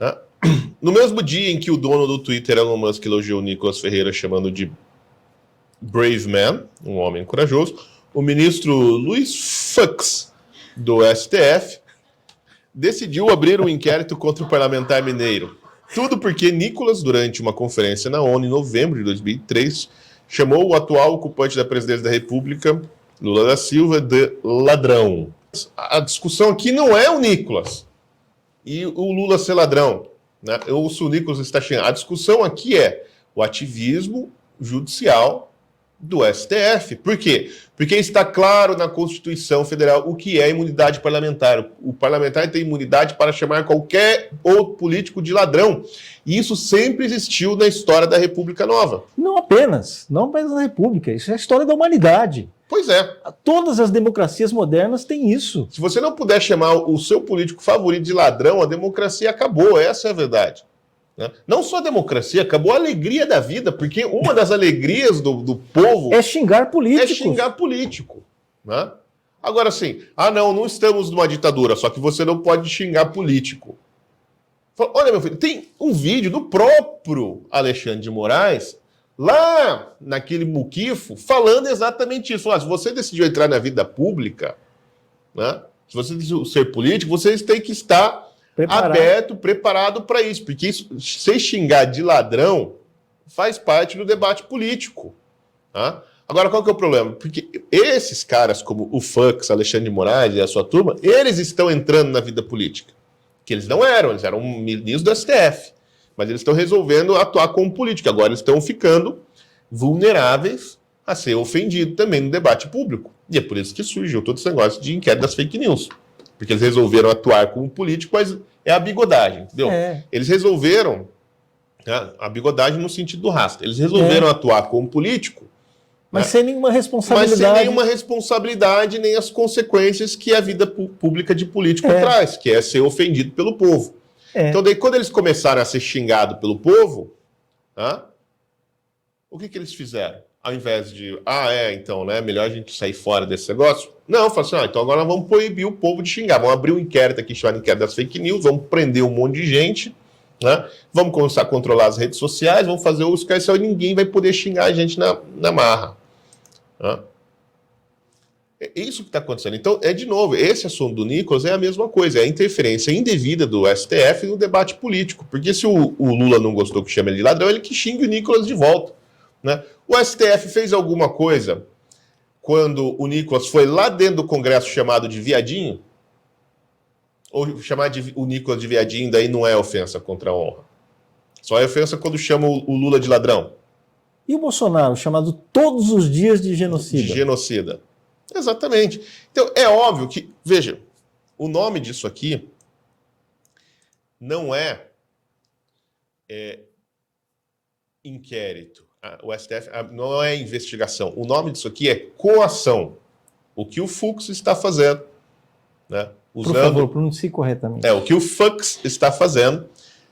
Né? No mesmo dia em que o dono do Twitter, Elon Musk, elogiou o Nicolas Ferreira chamando de brave man, um homem corajoso, o ministro Luiz Fux, do STF, decidiu abrir um inquérito contra o parlamentar mineiro. Tudo porque Nicolas, durante uma conferência na ONU em novembro de 2003, chamou o atual ocupante da presidência da República, Lula da Silva, de ladrão. A discussão aqui não é o Nicolas e o Lula ser ladrão, né? Ou se o Nicolas está xingando. A discussão aqui é o ativismo judicial do STF. Por quê? Porque está claro na Constituição Federal o que é imunidade parlamentar. O parlamentar tem imunidade para chamar qualquer outro político de ladrão. E isso sempre existiu na história da República Nova. Não apenas na República, isso é a história da humanidade. Pois é. Todas as democracias modernas têm isso. Se você não puder chamar o seu político favorito de ladrão, a democracia acabou, essa é a verdade. Não só a democracia, acabou a alegria da vida, porque uma das alegrias do povo é xingar políticos. É xingar político. Né? Agora, assim, não estamos numa ditadura, só que você não pode xingar político. Olha, meu filho, tem um vídeo do próprio Alexandre de Moraes, lá naquele muquifo, falando exatamente isso. Se você decidiu entrar na vida pública, né? Se você decidiu ser político, vocês têm que estar aberto, preparado para isso, porque isso, se xingar de ladrão, faz parte do debate político. Tá? Agora, qual que é o problema? Porque esses caras, como o Fux, Alexandre de Moraes e a sua turma, eles estão entrando na vida política. Que eles não eram, eles eram ministros do STF, mas eles estão resolvendo atuar como político. Agora eles estão ficando vulneráveis a ser ofendidos também no debate público. E é por isso que surgiu todo esse negócio de inquérito das fake news. Porque eles resolveram atuar como político, mas é a bigodagem, entendeu? Eles resolveram, né, a bigodagem no sentido do rastro, eles resolveram atuar como político, mas sem nenhuma responsabilidade. Mas sem nenhuma responsabilidade, nem as consequências que a vida pública de político traz, que é ser ofendido pelo povo. Então, daí, quando eles começaram a ser xingados pelo povo, o que eles fizeram? Ao invés de, então, né, melhor a gente sair fora desse negócio. Não, falaram assim, então agora nós vamos proibir o povo de xingar. Vamos abrir um inquérito aqui, chamado inquérito das fake news, vamos prender um monte de gente, né? Vamos começar a controlar as redes sociais, vamos fazer o escarcel e ninguém vai poder xingar a gente na marra. Né? É isso que está acontecendo. Então, de novo, esse assunto do Nicolas é a mesma coisa, é a interferência indevida do STF no debate político. Porque se o Lula não gostou que chame ele de ladrão, ele que xingue o Nicolas de volta. Né? O STF fez alguma coisa quando o Nicolas foi lá dentro do Congresso chamado de viadinho? Ou chamar o Nicolas de viadinho daí não é ofensa contra a honra? Só é ofensa quando chama o Lula de ladrão. E o Bolsonaro, chamado todos os dias de genocida? De genocida. Exatamente. Então, é óbvio que, veja, o nome disso aqui não é inquérito. O STF não é investigação. O nome disso aqui é coação. O que o Fux está fazendo, né? Por favor, pronuncie corretamente. O que o Fux está fazendo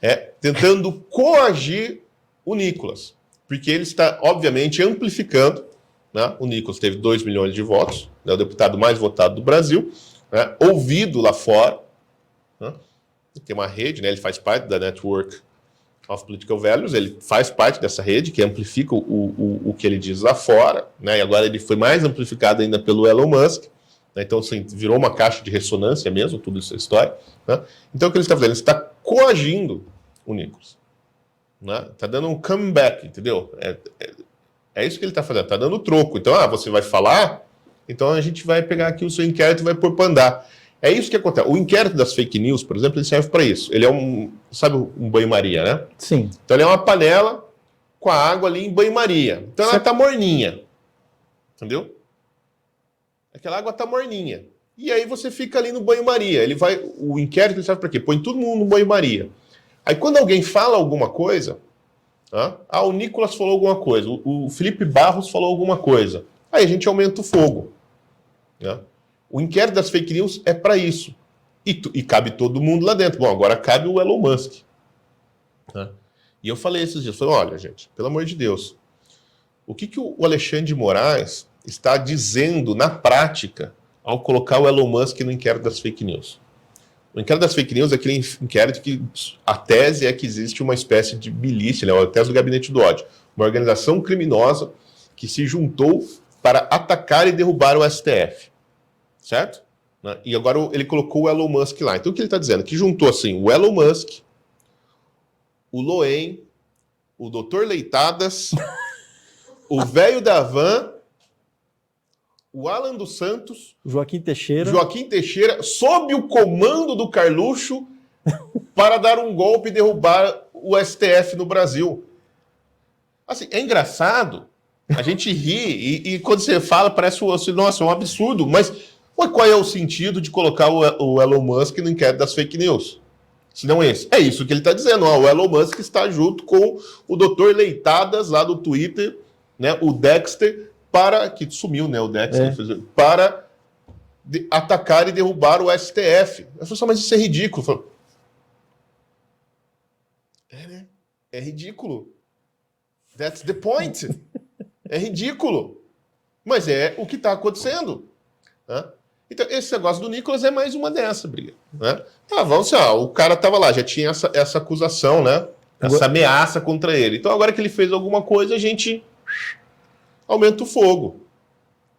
é tentando coagir o Nicolas. Porque ele está, obviamente, amplificando, né? O Nicolas teve 2 milhões de votos, né? O deputado mais votado do Brasil, né? Ouvido lá fora. Né? Tem uma rede, né? Ele faz parte da Network of Political Values, ele faz parte dessa rede que amplifica o que ele diz lá fora, né? E agora ele foi mais amplificado ainda pelo Elon Musk, né? Então assim, virou uma caixa de ressonância mesmo, tudo isso é história, né? Então o que ele está fazendo? Ele está coagindo o Nicolas, né? Está dando um comeback, entendeu? É isso que ele está fazendo, está dando troco. Então, você vai falar, então a gente vai pegar aqui o seu inquérito e vai pôr para andar. É isso que acontece. O inquérito das fake news, por exemplo, ele serve para isso. Ele é sabe um banho-maria, né? Sim. Então ele é uma panela com a água ali em banho-maria. Então ela está morninha. Entendeu? Aquela água está morninha. E aí você fica ali no banho-maria. O inquérito ele serve para quê? Põe todo mundo no banho-maria. Aí quando alguém fala alguma coisa, o Nicolas falou alguma coisa, o Felipe Barros falou alguma coisa, aí a gente aumenta o fogo. Né? O inquérito das fake news é para isso. E cabe todo mundo lá dentro. Bom, agora cabe o Elon Musk. Né? E eu falei esses dias, olha, gente, pelo amor de Deus, o que o Alexandre de Moraes está dizendo na prática ao colocar o Elon Musk no inquérito das fake news? O inquérito das fake news é aquele inquérito que a tese é que existe uma espécie de milícia, né? A tese do gabinete do ódio. Uma organização criminosa que se juntou para atacar e derrubar o STF. Certo? Né? E agora ele colocou o Elon Musk lá. Então o que ele está dizendo? Que juntou assim o Elon Musk, o Loen, o Dr. Leitadas, o velho da Van, o Alan dos Santos, Joaquim Teixeira, sob o comando do Carluxo, para dar um golpe e derrubar o STF no Brasil. Assim, é engraçado, a gente ri, e quando você fala parece, nossa, é um absurdo, mas qual é o sentido de colocar o Elon Musk no inquérito das fake news? Se não esse. É isso que ele está dizendo. Ó, o Elon Musk está junto com o Dr. Leitadas lá do Twitter, né, o Dexter, que sumiu, né, o Dexter, para atacar e derrubar o STF. Eu falei, mas isso é ridículo. Eu falei, né? É ridículo. That's the point. É ridículo. Mas é o que está acontecendo. Né? Então, esse negócio do Nicolas é mais uma dessa briga. Né? Vamos lá, o cara estava lá, já tinha essa acusação, né? Essa ameaça contra ele. Então, agora que ele fez alguma coisa, a gente aumenta o fogo.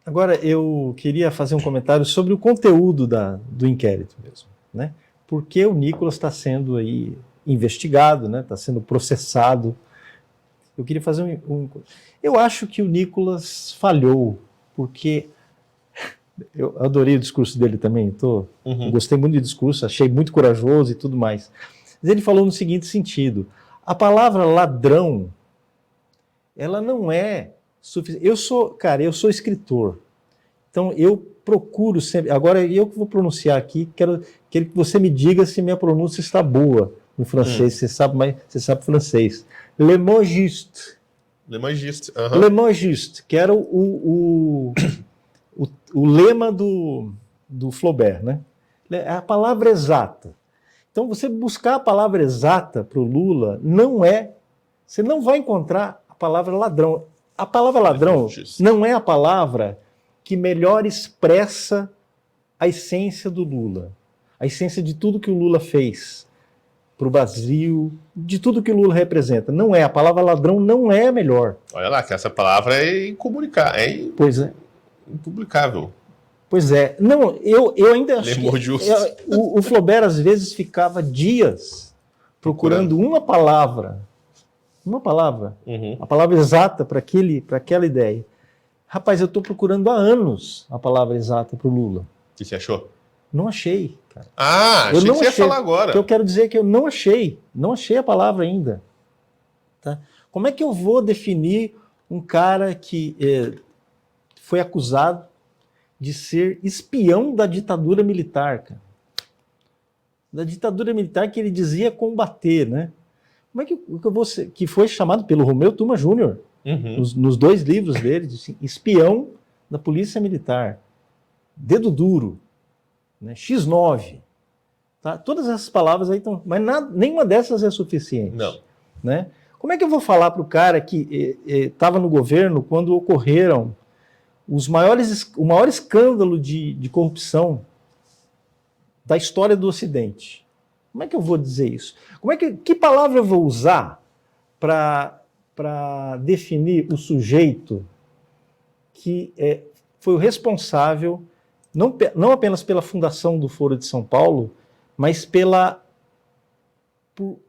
Agora, eu queria fazer um comentário sobre o conteúdo do inquérito mesmo. Né? Por que o Nicolas está sendo aí investigado, né? Está sendo processado? Eu queria fazer Eu acho que o Nicolas falhou, porque eu adorei o discurso dele também, gostei muito do discurso, achei muito corajoso e tudo mais. Mas ele falou no seguinte sentido: a palavra ladrão, ela não é suficiente. Eu sou escritor, então eu procuro sempre. Agora eu que vou pronunciar aqui, quero que você me diga se minha pronúncia está boa no francês. Você sabe francês. Le mot juste. Le mot juste. Le mot juste, que era o lema do Flaubert, né? É a palavra exata. Então, você buscar a palavra exata para o Lula você não vai encontrar a palavra ladrão. A palavra ladrão não é a palavra que melhor expressa a essência do Lula, a essência de tudo que o Lula fez para o Brasil, de tudo que o Lula representa. Não é. A palavra ladrão não é a melhor. Olha lá, que essa palavra é incomunicável. Pois é. Impublicável. Pois é. Não, eu ainda acho que o Flaubert às vezes ficava dias procurando uma palavra, a palavra exata para aquela ideia. Rapaz, eu estou procurando há anos a palavra exata para o Lula. O que você achou? Não achei, cara. Achei que você ia falar agora. O que eu quero dizer é que eu não achei a palavra ainda. Tá? Como é que eu vou definir um cara que foi acusado de ser espião da ditadura militar, cara? Da ditadura militar que ele dizia combater, né? Como é que eu vou ser, que foi chamado pelo Romeu Tuma Júnior, nos 2 livros dele, de espião da polícia militar, dedo duro, né? X9, tá? Todas essas palavras aí estão, mas nenhuma dessas é suficiente. Não. Né? Como é que eu vou falar para o cara que estava no governo quando ocorreram o maior escândalo de corrupção da história do Ocidente? Como é que eu vou dizer isso? Que palavra eu vou usar para definir o sujeito que foi o responsável, não apenas pela fundação do Foro de São Paulo, mas por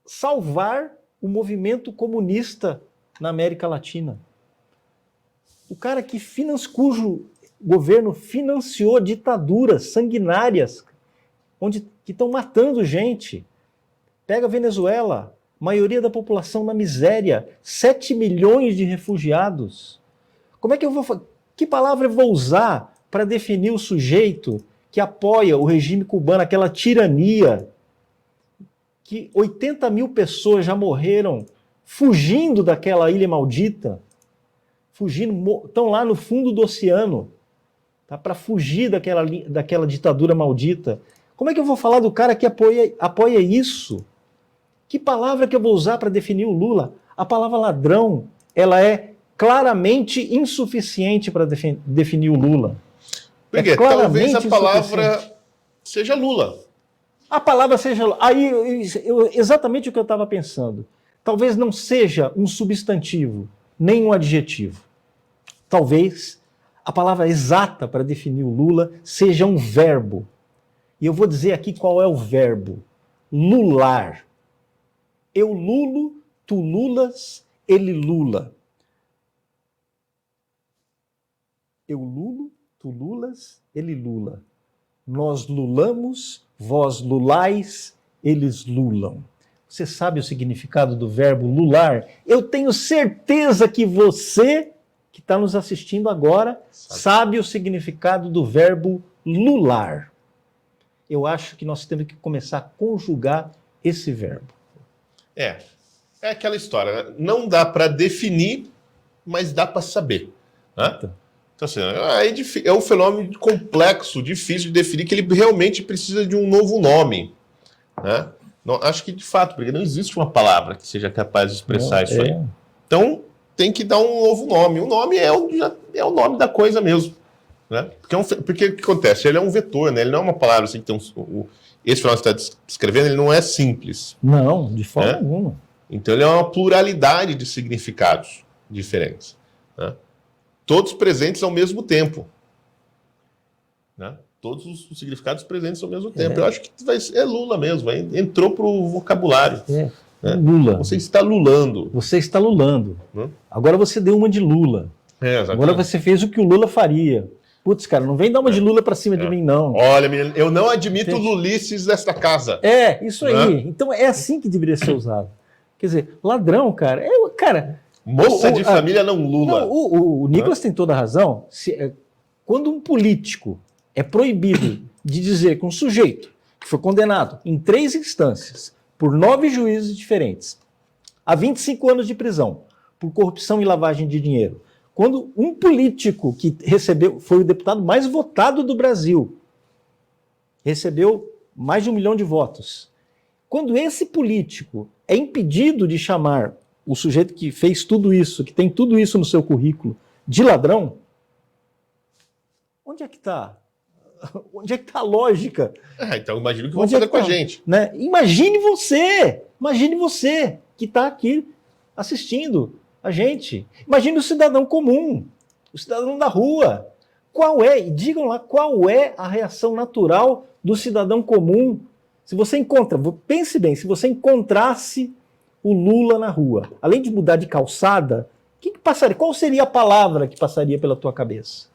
salvar o movimento comunista na América Latina? O cara cujo governo financiou ditaduras sanguinárias, que estão matando gente. Pega a Venezuela, maioria da população na miséria, 7 milhões de refugiados. Que palavra eu vou usar para definir o sujeito que apoia o regime cubano, aquela tirania, que 80 mil pessoas já morreram fugindo daquela ilha maldita, estão lá no fundo do oceano, tá, para fugir daquela ditadura maldita. Como é que eu vou falar do cara que apoia isso? Que palavra que eu vou usar para definir o Lula? A palavra ladrão, ela é claramente insuficiente para definir o Lula. Porque talvez a palavra seja Lula. A palavra seja... Aí, exatamente o que eu estava pensando. Talvez não seja um substantivo, nem um adjetivo. Talvez a palavra exata para definir o Lula seja um verbo. E eu vou dizer aqui qual é o verbo. Lular. Eu lulo, tu lulas, ele lula. Eu lulo, tu lulas, ele lula. Nós lulamos, vós lulais, eles lulam. Você sabe o significado do verbo lular? Eu tenho certeza que você, que está nos assistindo agora, sabe o significado do verbo lular. Eu acho que nós temos que começar a conjugar esse verbo. É aquela história, né? Não dá para definir, mas dá para saber. Né? Então, assim, é um fenômeno complexo, difícil de definir, que ele realmente precisa de um novo nome. Né? Não, acho que, de fato, porque não existe uma palavra que seja capaz de expressar isso aí. Então, tem que dar um novo nome. O nome é o nome da coisa mesmo. Né? Porque o que acontece? Ele é um vetor, né? Ele não é uma palavra assim que tem esse fenômeno que você está descrevendo, ele não é simples. Não, de forma alguma. Então ele é uma pluralidade de significados diferentes. Né? Todos presentes ao mesmo tempo. Né? Todos os significados presentes ao mesmo tempo. Eu acho que é Lula mesmo, entrou para o vocabulário. Né? Lula. Você está lulando. Você está lulando. Agora você deu uma de Lula. Agora você fez o que o Lula faria. Putz, cara, não vem dar uma de Lula pra cima de mim, não. Olha, menino, eu não admito lulices desta casa. Isso aí. Então é assim que deveria ser usado. Quer dizer, ladrão, cara. Moça de família não lula. Não, o Nicolas tem toda a razão. Quando um político é proibido de dizer que um sujeito que foi condenado em 3 instâncias por 9 juízes diferentes a 25 anos de prisão por corrupção e lavagem de dinheiro, quando um político que foi o deputado mais votado do Brasil, recebeu mais de 1 milhão de votos, quando esse político é impedido de chamar o sujeito que fez tudo isso, que tem tudo isso no seu currículo, de ladrão, onde é que está? Onde é que está a lógica? Então imagina o que vão fazer com a gente. Né? Imagine você que está aqui assistindo a gente. Imagine o cidadão comum, o cidadão da rua. Digam lá, qual é a reação natural do cidadão comum? Se você pense bem, se você encontrasse o Lula na rua, além de mudar de calçada, o que passaria? Qual seria a palavra que passaria pela tua cabeça?